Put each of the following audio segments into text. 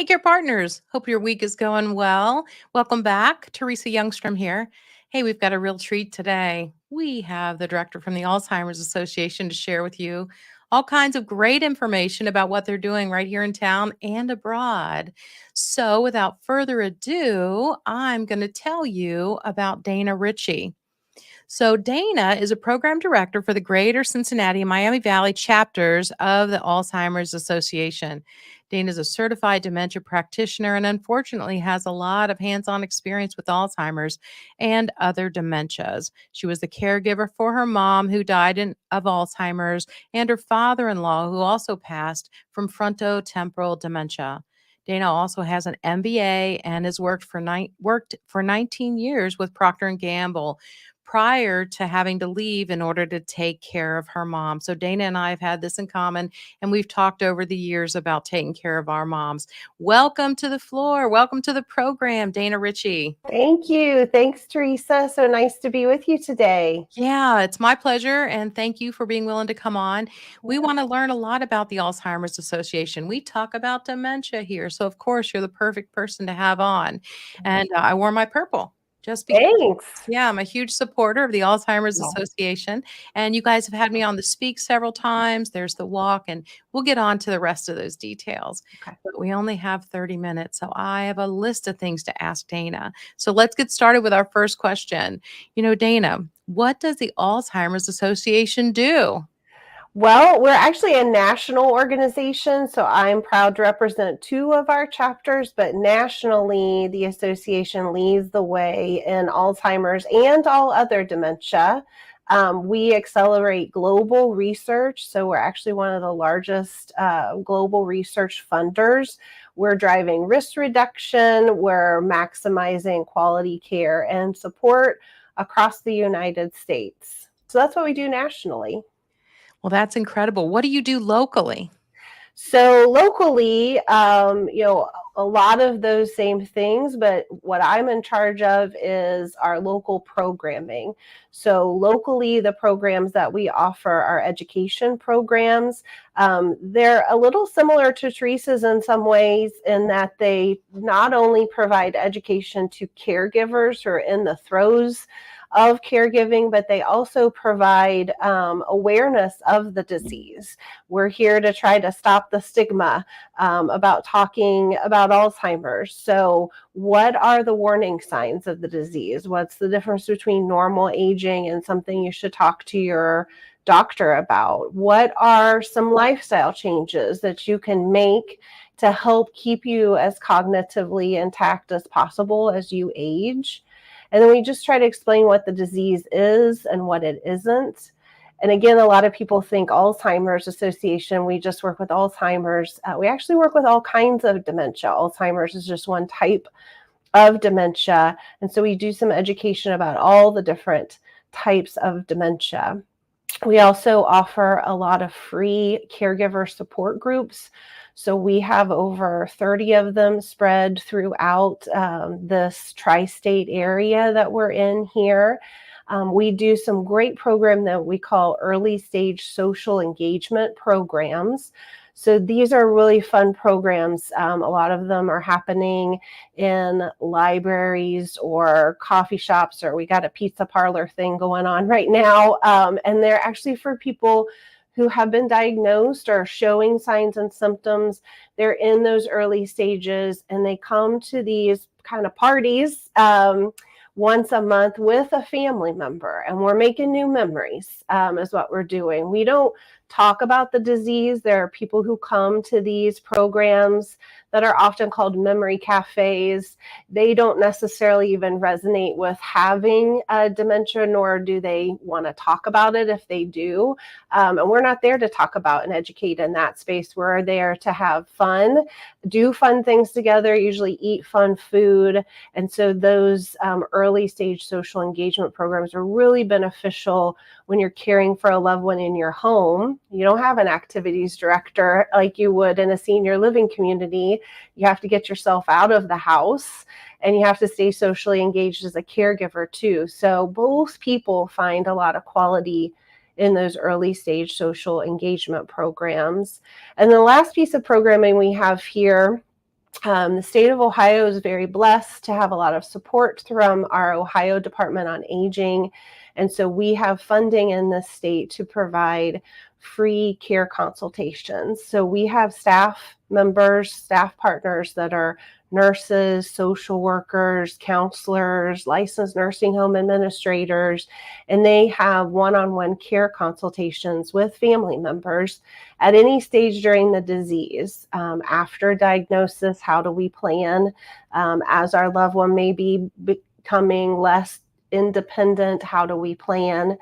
Hey, Care Partners. Hope your week is going well. Welcome back. Teresa Youngstrom here. Hey, we've got a real treat today. We have the director from the Alzheimer's Association to share with you all kinds of great information about what they're doing right here in town and abroad. So, without further ado, I'm going to tell you about Dayna Ritchey. So, Dayna is a program director for the Greater Cincinnati and Miami Valley chapters of the Alzheimer's Association. Dayna is a certified dementia practitioner and unfortunately has a lot of hands on experience with Alzheimer's and other dementias. She was the caregiver for her mom, who died of Alzheimer's, and her father in law, who also passed from frontotemporal dementia. Dayna also has an MBA and has worked for 19 years with Procter Gamble prior to having to leave in order to take care of her mom. So Dayna and I have had this in common, and we've talked over the years about taking care of our moms. Welcome to the floor. Welcome to the program, Dayna Ritchey. Thank you. Thanks, Teresa. So nice to be with you today. Yeah, it's my pleasure. And thank you for being willing to come on. We want to learn a lot about the Alzheimer's Association. We talk about dementia here. So, of course, you're the perfect person to have on. And I wore my purple just because. Thanks. Yeah, I'm a huge supporter of the Alzheimer's Yeah. Association. And you guys have had me on the speak several times. There's the walk, and we'll get on to the rest of those details. Okay. But we only have 30 minutes. So I have a list of things to ask Dayna. So let's get started with our first question. Dayna, what does the Alzheimer's Association do? Well, we're actually a national organization, so I'm proud to represent two of our chapters, but nationally, the association leads the way in Alzheimer's and all other dementia. We accelerate global research, so we're actually one of the largest global research funders. We're driving risk reduction, we're maximizing quality care and support across the United States. So that's what we do nationally. Well, that's incredible. What do you do locally? So locally, a lot of those same things, but what I'm in charge of is our local programming. So locally, the programs that we offer are education programs. They're a little similar to Teresa's in some ways in that they not only provide education to caregivers who are in the throes of caregiving, but they also provide awareness of the disease. We're here to try to stop the stigma about talking about Alzheimer's. So what are the warning signs of the disease? What's the difference between normal aging and something you should talk to your doctor about? What are some lifestyle changes that you can make to help keep you as cognitively intact as possible as you age? And then we just try to explain what the disease is and what it isn't. And again, a lot of people think Alzheimer's Association, we just work with Alzheimer's. We actually work with all kinds of dementia. Alzheimer's is just one type of dementia. And so we do some education about all the different types of dementia. We also offer a lot of free caregiver support groups. So we have over 30 of them spread throughout this tri-state area that we're in here. We do some great program that we call early stage social engagement programs. So these are really fun programs. A lot of them are happening in libraries or coffee shops, or we got a pizza parlor thing going on right now. And they're actually for people who have been diagnosed or showing signs and symptoms. They're in those early stages and they come to these kind of parties once a month with a family member, and we're making new memories is what we're doing. We don't talk about the disease. There are people who come to these programs that are often called memory cafes. They don't necessarily even resonate with having dementia, nor do they want to talk about it if they do. And we're not there to talk about and educate in that space. We're there to have fun, do fun things together, usually eat fun food. And so those early stage social engagement programs are really beneficial when you're caring for a loved one in your home. You don't have an activities director like you would in a senior living community. You have to get yourself out of the house and you have to stay socially engaged as a caregiver too. So both people find a lot of quality in those early stage social engagement programs. And the last piece of programming we have here The state of Ohio is very blessed to have a lot of support from our Ohio Department on Aging. And so we have funding in the state to provide free care consultations. So we have staff members, staff partners that are nurses, social workers, counselors, licensed nursing home administrators, and they have one-on-one care consultations with family members at any stage during the disease. After diagnosis, how do we plan? As our loved one may be becoming less independent, how do we plan?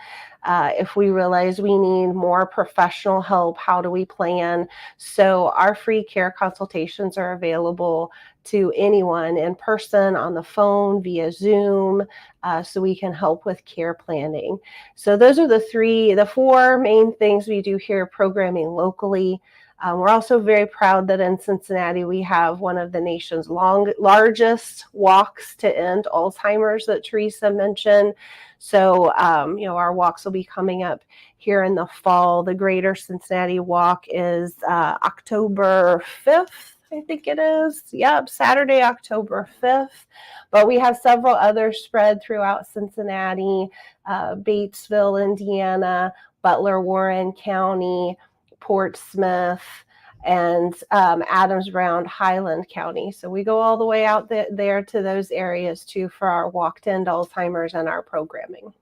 If we realize we need more professional help, how do we plan? So our free care consultations are available to anyone in person, on the phone, via Zoom, so we can help with care planning. So those are the four main things we do here programming locally. We're also very proud that in Cincinnati we have one of the nation's largest walks to end Alzheimer's that Teresa mentioned. So, our walks will be coming up here in the fall. The Greater Cincinnati Walk is October 5th, I think it is. Yep, Saturday, October 5th. But we have several others spread throughout Cincinnati, Batesville, Indiana, Butler, Warren County, Portsmouth, and Adams, Brown, Highland County. So we go all the way out there to those areas too for our walk to end Alzheimer's and our programming.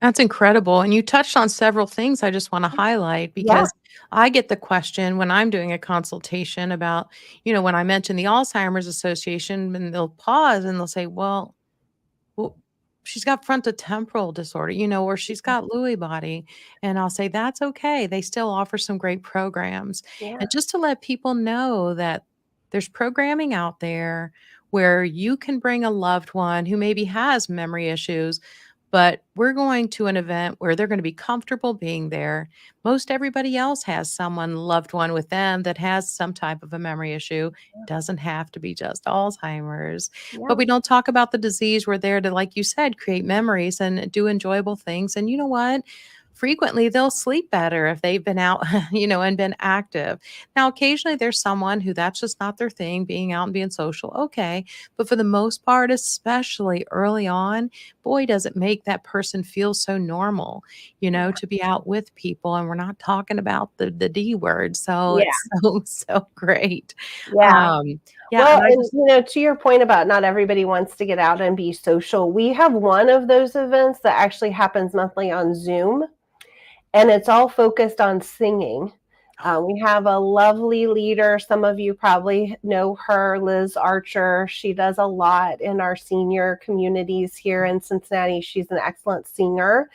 That's incredible. And you touched on several things I just want to highlight Yeah, because I get the question when I'm doing a consultation about, when I mention the Alzheimer's Association, and they'll pause and they'll say, well, she's got frontotemporal disorder, or she's got Lewy body. And I'll say, that's okay. They still offer some great programs. yeah, And just to let people know that there's programming out there where you can bring a loved one who maybe has memory issues, but we're going to an event where they're going to be comfortable being there. Most everybody else has someone, loved one with them that has some type of a memory issue. Doesn't have to be just Alzheimer's. But yeah, we don't talk about the disease. We're there to, like you said, create memories and do enjoyable things. And you know what? Frequently, they'll sleep better if they've been out, and been active. Now, occasionally there's someone who that's just not their thing, being out and being social. Okay. But for the most part, especially early on, boy, does it make that person feel so normal, to be out with people. And we're not talking about the D word. So yeah, it's so, so great. yeah. Yeah. Well, And I and just, to your point about not everybody wants to get out and be social, we have one of those events that actually happens monthly on Zoom, and it's all focused on singing. We have a lovely leader. Some of you probably know her, Liz Archer. She does a lot in our senior communities here in Cincinnati. She's an excellent singer.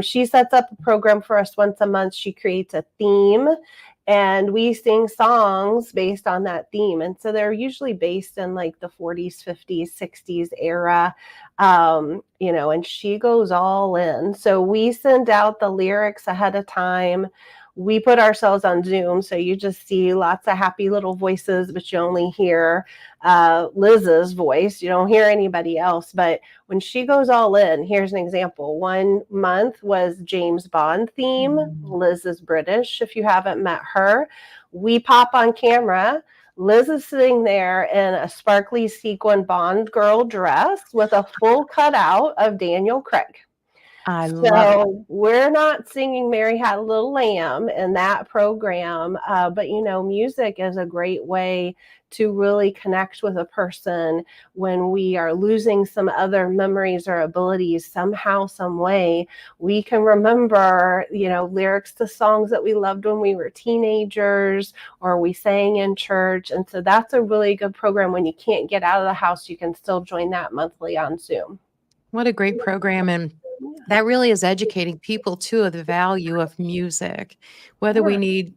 She sets up a program for us once a month. She creates a theme, and we sing songs based on that theme. And so they're usually based in like the 40s, 50s, 60s era. And she goes all in. So we send out the lyrics ahead of time. We put ourselves on Zoom, so you just see lots of happy little voices, but you only hear Liz's voice. You don't hear anybody else. But when she goes all in, here's an example. One month was James Bond theme. mm, Liz is British, if you haven't met her. We pop on camera. Liz is sitting there in a sparkly sequin Bond girl dress with a full cutout of Daniel Craig. I love it. So we're not singing Mary Had a Little Lamb in that program, but music is a great way to really connect with a person when we are losing some other memories or abilities somehow, some way. We can remember, lyrics to songs that we loved when we were teenagers or we sang in church. And so that's a really good program. When you can't get out of the house, you can still join that monthly on Zoom. What a great program. And that really is educating people too of the value of music, whether we Yeah. need,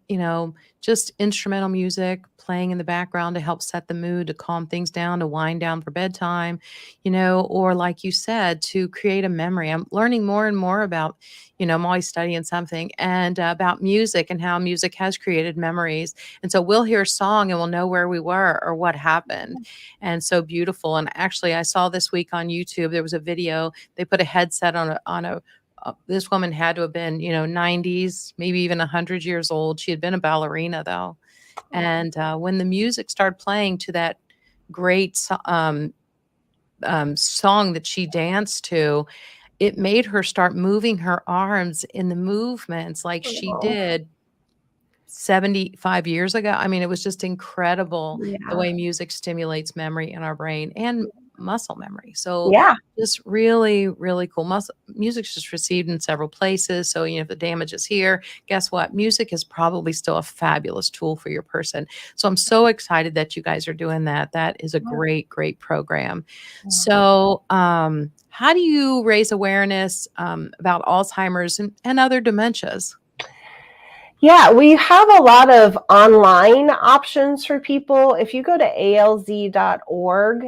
just instrumental music playing in the background to help set the mood, to calm things down, to wind down for bedtime, or like you said, to create a memory. I'm learning more and more about, I'm always studying something and about music and how music has created memories. And so we'll hear a song and we'll know where we were or what happened. And so beautiful. And actually, I saw this week on YouTube, there was a video, they put a headset on a this woman had to have been, 90s, maybe even 100 years old. She had been a ballerina though. And when the music started playing to that great song that she danced to, it made her start moving her arms in the movements like she Oh, did 75 years ago. I mean, it was just incredible the yeah. way music stimulates memory in our brain and muscle memory. So Yeah. just really, really cool. Music's just received in several places. So, if the damage is here, guess what? Music is probably still a fabulous tool for your person. So I'm so excited that you guys are doing that. That is a great, great program. So, how do you raise awareness about Alzheimer's and other dementias? Yeah, we have a lot of online options for people. If you go to alz.org,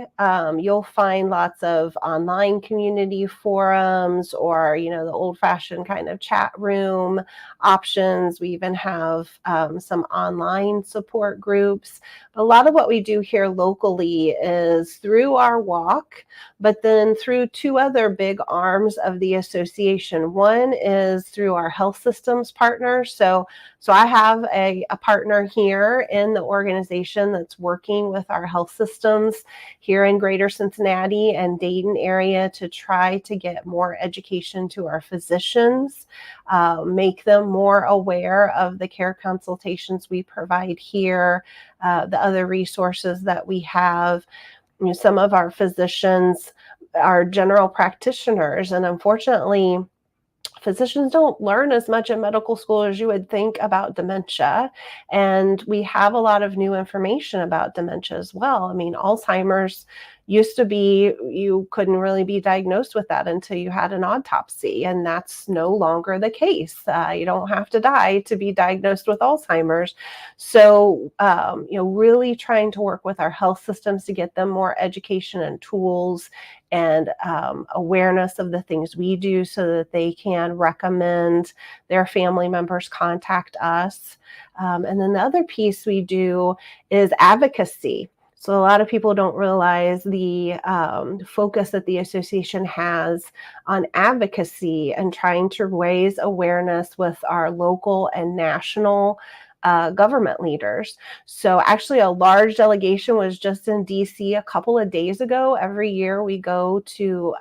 you'll find lots of online community forums or, the old-fashioned kind of chat room options. We even have some online support groups. A lot of what we do here locally is through our walk, but then through two other big arms of the association. One is through our health systems partners. So I have a partner here in the organization that's working with our health systems here in Greater Cincinnati and Dayton area to try to get more education to our physicians, make them more aware of the care consultations we provide here, the other resources that we have. Some of our physicians are general practitioners, and unfortunately, physicians don't learn as much in medical school as you would think about dementia. And we have a lot of new information about dementia as well. I mean, Alzheimer's used to be, you couldn't really be diagnosed with that until you had an autopsy, and that's no longer the case. You don't have to die to be diagnosed with Alzheimer's. So, really trying to work with our health systems to get them more education and tools and awareness of the things we do so that they can recommend their family members contact us. And then the other piece we do is advocacy. So a lot of people don't realize the focus that the association has on advocacy and trying to raise awareness with our local and national government leaders. So actually a large delegation was just in DC a couple of days ago. Every year we go to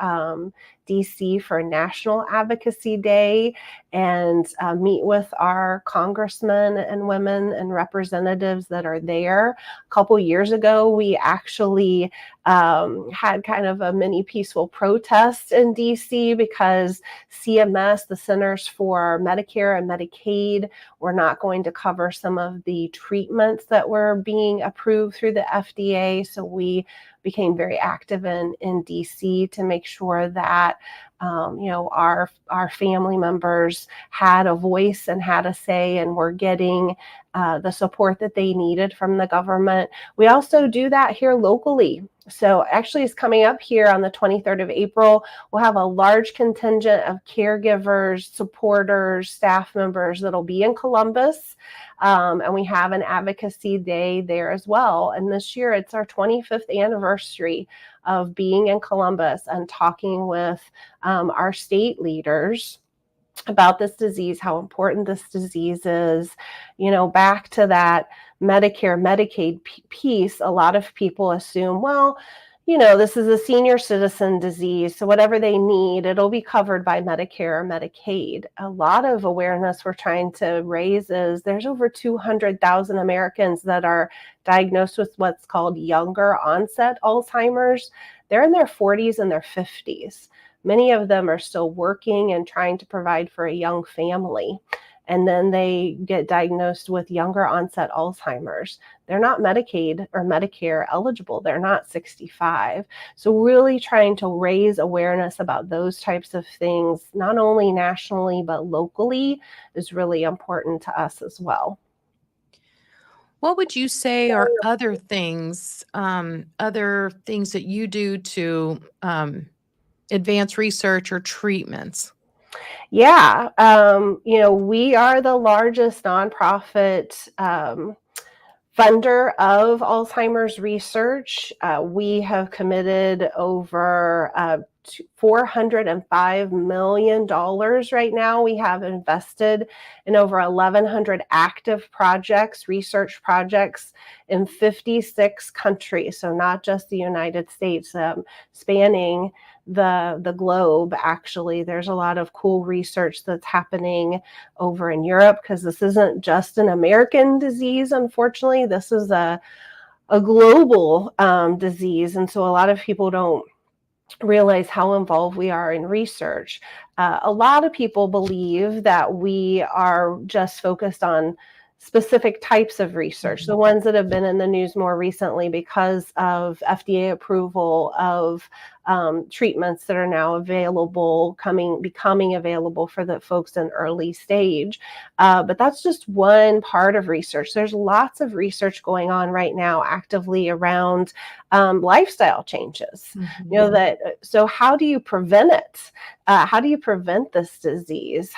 DC for National Advocacy Day and meet with our congressmen and women and representatives that are there. A couple years ago, we actually had kind of a mini peaceful protest in DC because CMS, the Centers for Medicare and Medicaid, were not going to cover some of the treatments that were being approved through the FDA. So we became very active in DC to make sure that our family members had a voice and had a say and were getting the support that they needed from the government. We also do that here locally. So actually it's coming up here on the 23rd of April. We'll have a large contingent of caregivers, supporters, staff members that'll be in Columbus. And we have an advocacy day there as well. And this year it's our 25th anniversary of being in Columbus and talking with our state leaders about this disease, how important this disease is. Back to that Medicare, Medicaid piece, a lot of people assume, well, this is a senior citizen disease, so whatever they need, it'll be covered by Medicare or Medicaid. A lot of awareness we're trying to raise is there's over 200,000 Americans that are diagnosed with what's called younger onset Alzheimer's. They're in their 40s and their 50s. Many of them are still working and trying to provide for a young family. And then they get diagnosed with younger onset Alzheimer's. They're not Medicaid or Medicare eligible. They're not 65. So really trying to raise awareness about those types of things, not only nationally, but locally, is really important to us as well. What would you say are other things that you do to advance research or treatments? Yeah, we are the largest nonprofit funder of Alzheimer's research. We have committed over $405 million right now. We have invested in over 1,100 active projects, research projects in 56 countries. So not just the United States, spanning the globe. Actually, there's a lot of cool research that's happening over in Europe, because this isn't just an American disease. Unfortunately, this is a global disease. And so a lot of people don't realize how involved we are in research. A lot of people believe that we are just focused on specific types of research, the ones that have been in the news more recently because of FDA approval of treatments that are now available, becoming available for the folks in early stage. But that's just one part of research. There's lots of research going on right now actively around lifestyle changes. So how do you prevent it? How do you prevent this disease?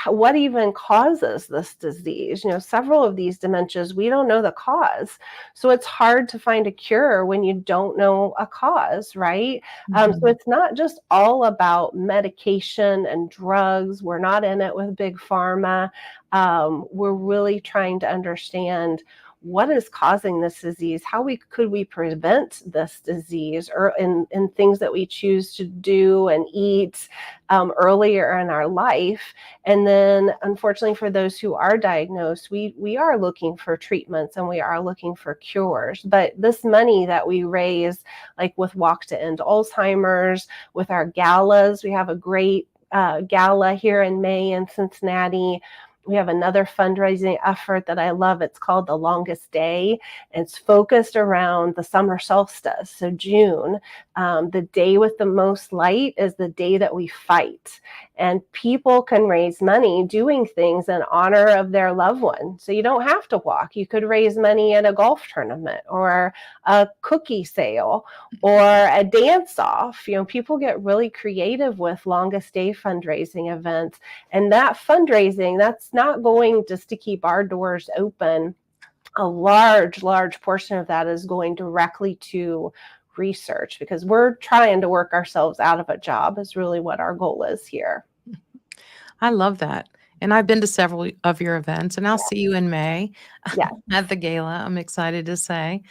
What even causes this disease? Several of these dementias, we don't know the cause. So it's hard to find a cure when you don't know a cause, right? So it's not just all about medication and drugs. We're not in it with big pharma. We're really trying to understand what is causing this disease, how could we prevent this disease, or in things that we choose to do and eat earlier in our life. And then, unfortunately, for those who are diagnosed, we are looking for treatments and we are looking for cures. But this money that we raise, like with Walk to End Alzheimer's, with our galas, we have a great gala here in May in Cincinnati. We have another fundraising effort that I love. It's called The Longest Day. It's focused around the summer solstice. So June, the day with the most light is the day that we fight. And people can raise money doing things in honor of their loved one. So you don't have to walk. You could raise money at a golf tournament or a cookie sale or a dance off. People get really creative with Longest Day fundraising events. And that fundraising, that's not going just to keep our doors open. A large portion of that is going directly to research, because we're trying to work ourselves out of a job is really what our goal is here. I love that. And I've been to several of your events, and I'll see you in May at the gala. I'm excited to say.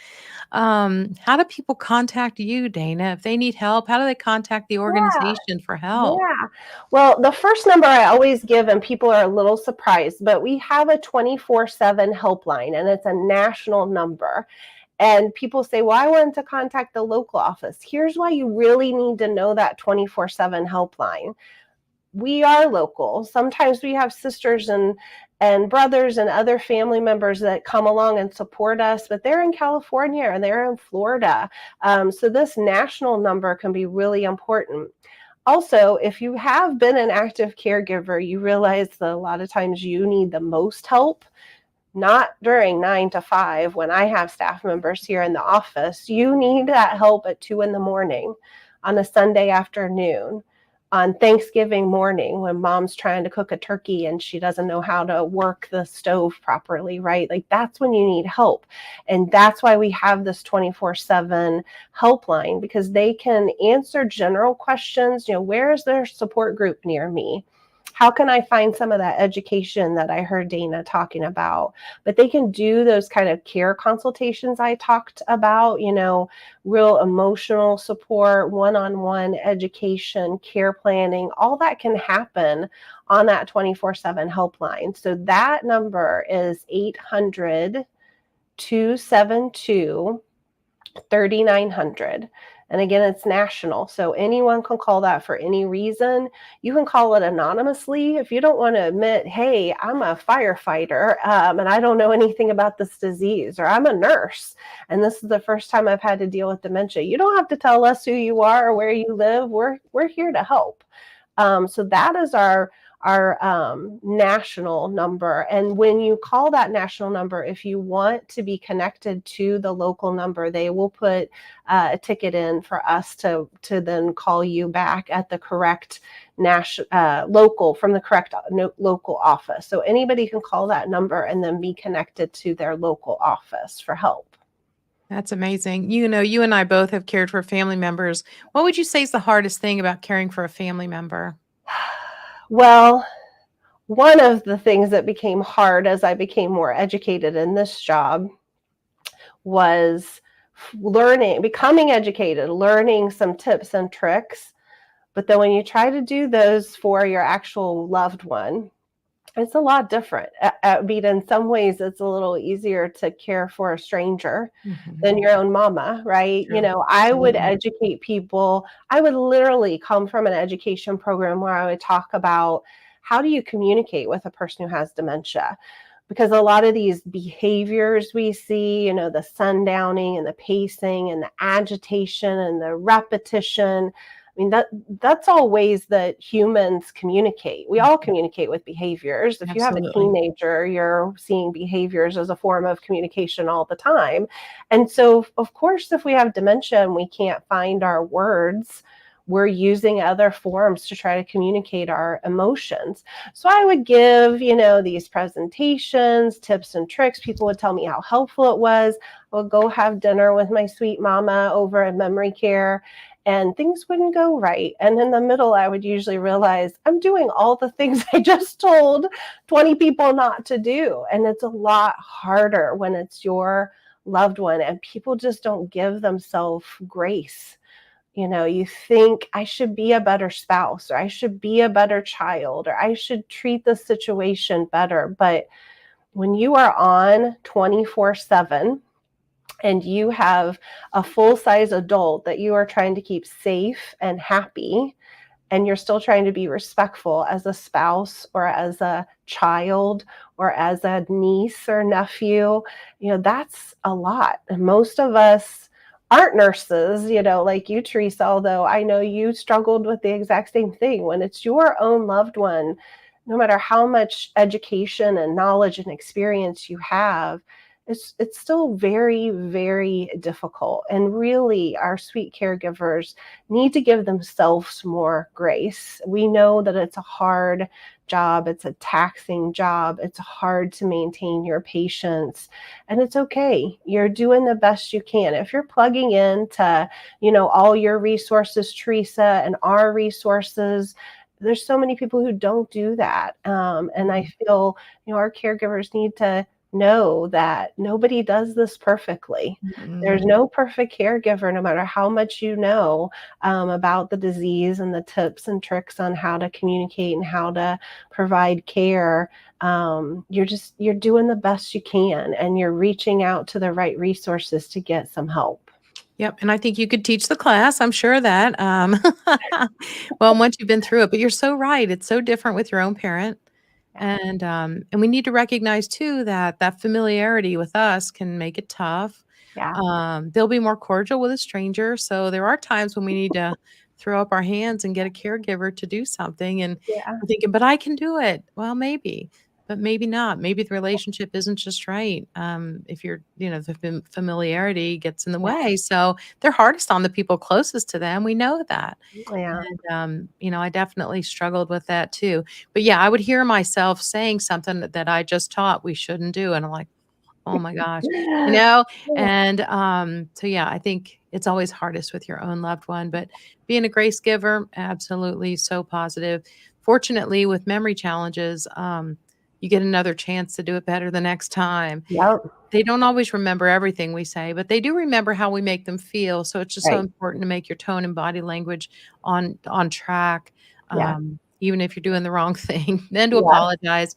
How do people contact you, Dayna? If they need help, how do they contact the organization for help? Yeah. Well, the first number I always give, and people are a little surprised, but we have a 24/7 helpline, and it's a national number. And people say, well, I want to contact the local office. Here's why you really need to know that 24/7 helpline. We are local. Sometimes we have sisters and brothers and other family members that come along and support us, but they're in California or they're in Florida. So this national number can be really important. Also, if you have been an active caregiver, you realize that a lot of times you need the most help, not during 9 to 5 when I have staff members here in the office. You need that help at 2 a.m, on a Sunday afternoon, on Thanksgiving morning when mom's trying to cook a turkey and she doesn't know how to work the stove properly, right? Like, that's when you need help. And that's why we have this 24/7 helpline, because they can answer general questions. Where is their support group near me? How can I find some of that education that I heard Dayna talking about? But they can do those kind of care consultations I talked about, real emotional support, one-on-one education, care planning, all that can happen on that 24/7 helpline. So that number is 800-272-3900. And again, it's national. So anyone can call that for any reason. You can call it anonymously if you don't want to admit, hey, I'm a firefighter and I don't know anything about this disease, or I'm a nurse and this is the first time I've had to deal with dementia. You don't have to tell us who you are or where you live. We're here to help. So that is our national number. And when you call that national number, if you want to be connected to the local number, they will put a ticket in for us to then call you back at the correct local, from the correct local office. So anybody can call that number and then be connected to their local office for help. That's amazing. You and I both have cared for family members. What would you say is the hardest thing about caring for a family member? Well, one of the things that became hard as I became more educated in this job was becoming educated, learning some tips and tricks. But then when you try to do those for your actual loved one, it's a lot different. I mean, in some ways, it's a little easier to care for a stranger Mhm. than your own mama, right? True. I would Absolutely. educate people. I would literally come from an education program where I would talk about how do you communicate with a person who has dementia? Because a lot of these behaviors we see, the sundowning and the pacing and the agitation and the repetition, I mean, that's all ways that humans communicate. We all Mhm. communicate with behaviors. If you have a Absolutely. teenager, you're seeing behaviors as a form of communication all the time. And so, of course, if we have dementia and we can't find our words, we're using other forms to try to communicate our emotions. So I would give, these presentations, tips and tricks. People would tell me how helpful it was. I would go have dinner with my sweet mama over at memory care, and things wouldn't go right. And in the middle, I would usually realize I'm doing all the things I just told 20 people not to do. And it's a lot harder when it's your loved one, and people just don't give themselves grace. You think I should be a better spouse, or I should be a better child, or I should treat the situation better. But when you are on 24/7 and you have a full size adult that you are trying to keep safe and happy, and you're still trying to be respectful as a spouse or as a child or as a niece or nephew, that's a lot. And most of us aren't nurses, like you, Teresa, although I know you struggled with the exact same thing. When it's your own loved one, no matter how much education and knowledge and experience you have, it's still very, very difficult. And really, our sweet caregivers need to give themselves more grace. We know that it's a hard job, it's a taxing job, it's hard to maintain your patience, and it's okay. You're doing the best you can. If you're plugging into, all your resources, Teresa, and our resources, there's so many people who don't do that. And I Mhm. feel, our caregivers need to know that nobody does this perfectly. There's Mhm. no perfect caregiver, no matter how much you know about the disease and the tips and tricks on how to communicate and how to provide care. You're doing the best you can, and you're reaching out to the right resources to get some help. Yep, and I think you could teach the class, I'm sure of that, well, once you've been through it, but you're so right, it's so different with your own parent, Yeah. and we need to recognize too that that familiarity with us can make it tough. Yeah. They'll be more cordial with a stranger, so there are times when we need to throw up our hands and get a caregiver to do something, and Yeah. we're thinking, "But I can do it." Well, maybe, but maybe not. Maybe the relationship isn't just right, if the familiarity gets in the Yeah. way, so they're hardest on the people closest to them, we know that, Yeah. and, I definitely struggled with that too, but yeah, I would hear myself saying something that I just taught we shouldn't do, and I'm like, "Oh my gosh," you know? And, so yeah, I think it's always hardest with your own loved one, but being a grace giver, absolutely so positive. Fortunately, with memory challenges, you get another chance to do it better the next time. Yep. They don't always remember everything we say, but they do remember how we make them feel, so it's just so Right. important to make your tone and body language on track, Yeah. even if you're doing the wrong thing, then to Yeah. apologize.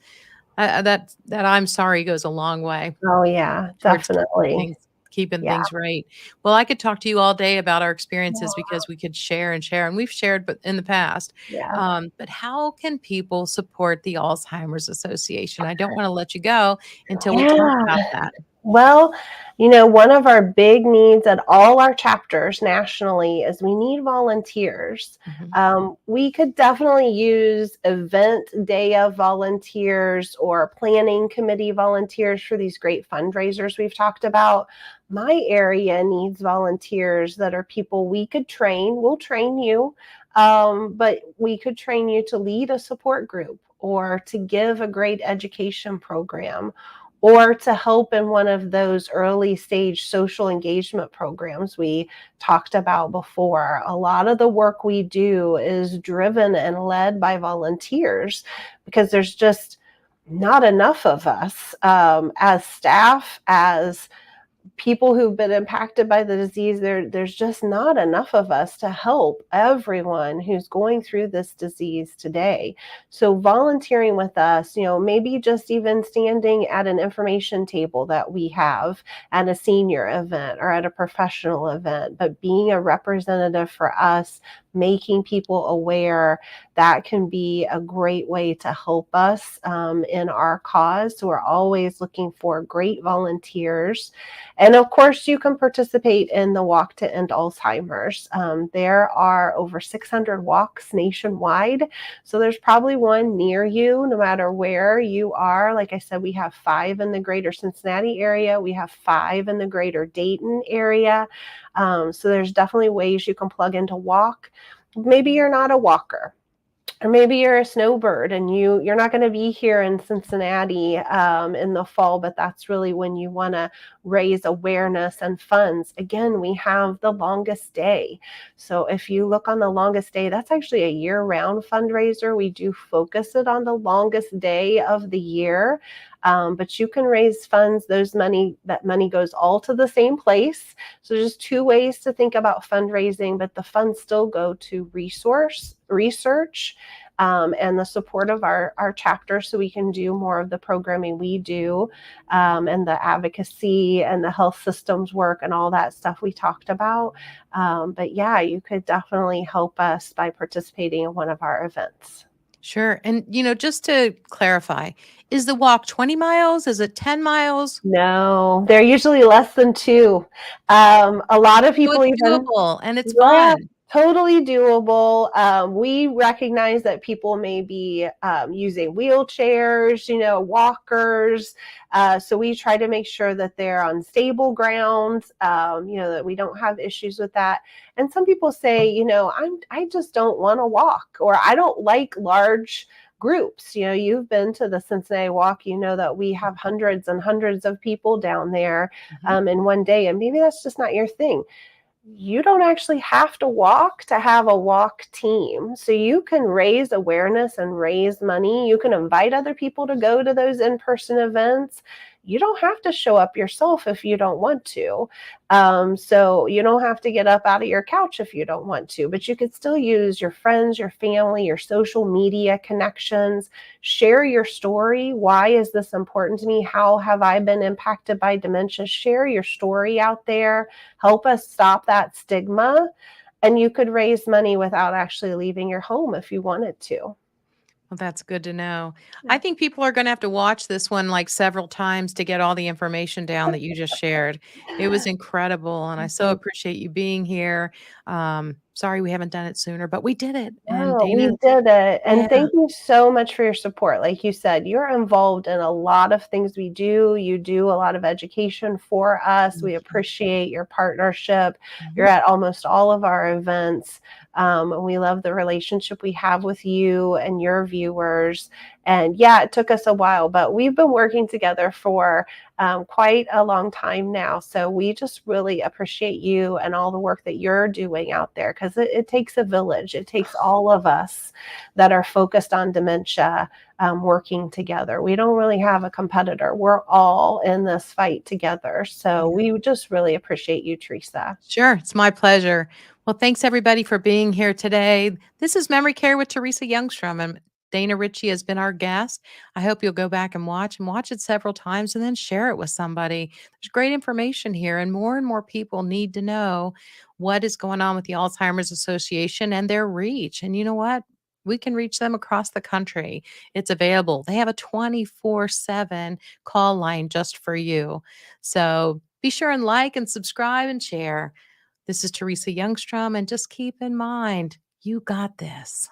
That "I'm sorry" goes a long way Oh, yeah, towards definitely. keeping Yeah. things right. Well, I could talk to you all day about our experiences because we could share and share, and we've shared but in the past. Yeah. But how can people support the Alzheimer's Association? I don't wanna let you go until we talk Yeah. about that. Well, one of our big needs at all our chapters nationally is we need volunteers. Mhm. We could definitely use event day of volunteers or planning committee volunteers for these great fundraisers we've talked about. My area needs volunteers that are people we could train. We'll train you, but we could train you to lead a support group or to give a great education program or to help in one of those early stage social engagement programs we talked about before. A lot of the work we do is driven and led by volunteers because there's just not enough of us as staff, as people who've been impacted by the disease. There's just not enough of us to help everyone who's going through this disease today. So volunteering with us, maybe just even standing at an information table that we have at a senior event or at a professional event, but being a representative for us, making people aware, that can be a great way to help us in our cause. So we're always looking for great volunteers. And of course, you can participate in the Walk to End Alzheimer's. There are over 600 walks nationwide. So there's probably one near you, no matter where you are. Like I said, we have 5 in the greater Cincinnati area. We have 5 in the greater Dayton area. So there's definitely ways you can plug into walk. Maybe you're not a walker, or maybe you're a snowbird and you're not going to be here in Cincinnati in the fall, but that's really when you want to raise awareness and funds. Again, we have the longest day. So if you look on the longest day, that's actually a year-round fundraiser. We do focus it on the longest day of the year. But you can raise funds. That money goes all to the same place. So there's 2 ways to think about fundraising, but the funds still go to research, and the support of our chapter, so we can do more of the programming we do, and the advocacy and the health systems work and all that stuff we talked about. But yeah, you could definitely help us by participating in one of our events. Sure. And, just to clarify, is the walk 20 miles? Is it 10 miles? No, they're usually less than 2. A lot of So people it's even, doable and it's yeah, fun. totally doable. We recognize that people may be using wheelchairs, walkers. So we try to make sure that they're on stable ground, that we don't have issues with that. And some people say, I just don't want to walk, or I don't like large groups. You've been to the Cincinnati Walk, that we have hundreds and hundreds of people down there Mhm. in one day, and maybe that's just not your thing. You don't actually have to walk to have a walk team. So you can raise awareness and raise money. You can invite other people to go to those in-person events. You don't have to show up yourself if you don't want to. So you don't have to get up out of your couch if you don't want to, but you could still use your friends, your family, your social media connections. Share your story. Why is this important to me? How have I been impacted by dementia? Share your story out there. Help us stop that stigma. And you could raise money without actually leaving your home if you wanted to. Well, that's good to know. I think people are gonna have to watch this one, like, several times to get all the information down that you just shared. It was incredible, and I so Mhm. appreciate you being here. Sorry we haven't done it sooner, but we did it, and Oh, we Dana. did it. Yeah. And thank you so much for your support. Like you said, you're involved in a lot of things we do. You do a lot of education for us. We Mhm, appreciate your partnership. mhm. You're at almost all of our events. And we love the relationship we have with you and your viewers. And yeah, it took us a while, but we've been working together for quite a long time now. So we just really appreciate you and all the work that you're doing out there, because it takes a village. It takes all of us that are focused on dementia working together. We don't really have a competitor. We're all in this fight together. So Yeah. we just really appreciate you, Teresa. Sure, it's my pleasure. Well, thanks everybody for being here today. This is Memory Care with Teresa Youngstrom, and Dayna Ritchey has been our guest. I hope you'll go back and watch it several times and then share it with somebody. There's great information here, and more people need to know what is going on with the Alzheimer's Association and their reach. And you know what? We can reach them across the country. It's available. They have a 24/7 call line just for you. So be sure and like and subscribe and share. This is Teresa Youngstrom, and just keep in mind, you got this.